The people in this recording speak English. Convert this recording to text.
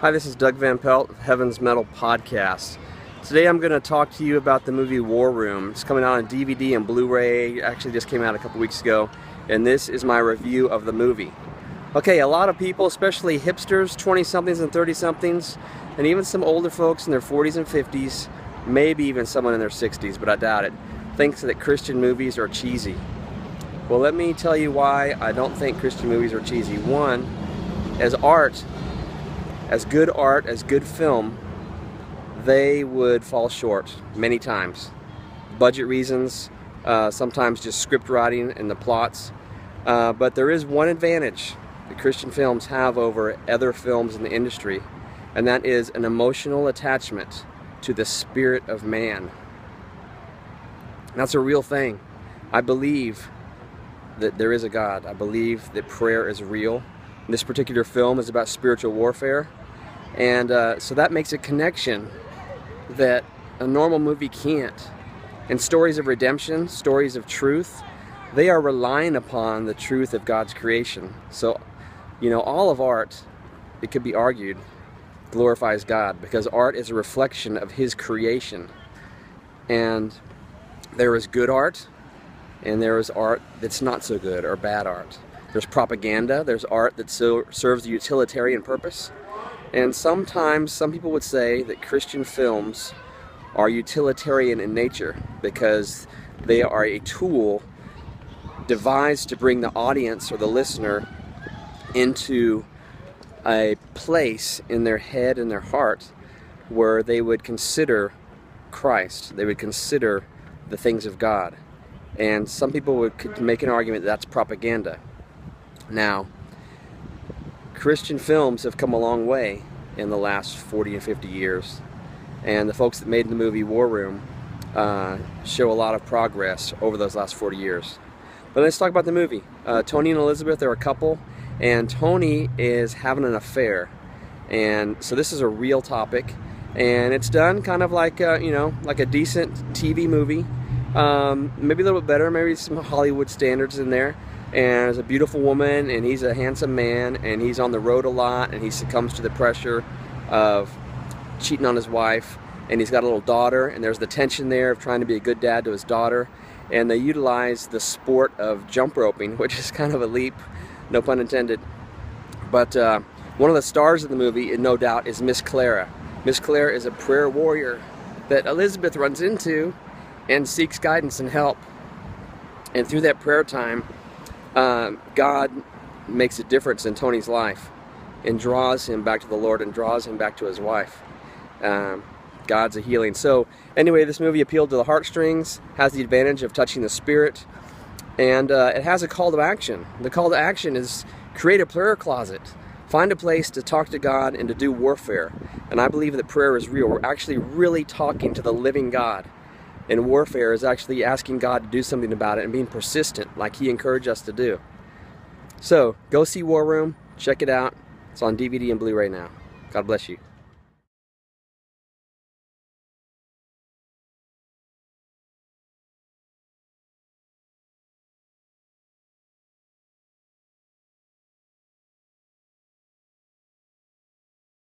Hi, this is Doug Van Pelt of Heaven's Metal Podcast. Today I'm going to talk to you about the movie War Room. It's coming out on DVD and Blu-ray. It actually just came out a couple weeks ago, and this is my review of the movie. Okay, a lot of people, especially hipsters, 20-somethings and 30-somethings, and even some older folks in their 40s and 50s, maybe even someone in their 60s, but I doubt it, thinks that Christian movies are cheesy. Well, let me tell you why I don't think Christian movies are cheesy. One, as good film, they would fall short many times. Budget reasons, sometimes just script writing and the plots. But there is one advantage that Christian films have over other films in the industry, and that is an emotional attachment to the spirit of man. That's a real thing. I believe that there is a God. I believe that prayer is real. This particular film is about spiritual warfare, and so that makes a connection that a normal movie can't. And stories of redemption, stories of truth, they are relying upon the truth of God's creation. So, you know, all of art, it could be argued, glorifies God, because art is a reflection of His creation. And there is good art, and there is art that's not so good, or bad art. There's propaganda, there's art that serves a utilitarian purpose. And sometimes some people would say that Christian films are utilitarian in nature because they are a tool devised to bring the audience or the listener into a place in their head and their heart where they would consider Christ. They would consider the things of God. And some people could make an argument that that's propaganda. Now, Christian films have come a long way in the last 40 and 50 years, and the folks that made the movie War Room show a lot of progress over those last 40 years. But let's talk about the movie. Tony and Elizabeth are a couple, and Tony is having an affair, and so this is a real topic, and it's done kind of like like a decent TV movie, maybe a little bit better, maybe some Hollywood standards in there. And there's a beautiful woman, and he's a handsome man, and he's on the road a lot, and he succumbs to the pressure of cheating on his wife, and he's got a little daughter, and there's the tension there of trying to be a good dad to his daughter, and they utilize the sport of jump roping, which is kind of a leap, no pun intended. But one of the stars of the movie, no doubt, is Miss Clara. Miss Clara is a prayer warrior that Elizabeth runs into and seeks guidance and help. And through that prayer time, God makes a difference in Tony's life and draws him back to the Lord and draws him back to his wife. God's a healing. So anyway, this movie appealed to the heartstrings, has the advantage of touching the spirit, and it has a call to action. The call to action is create a prayer closet. Find a place to talk to God and to do warfare. And I believe that prayer is real. We're actually really talking to the living God. And warfare is actually asking God to do something about it and being persistent like He encouraged us to do. So, go see War Room. Check it out. It's on DVD and Blu-ray now. God bless you.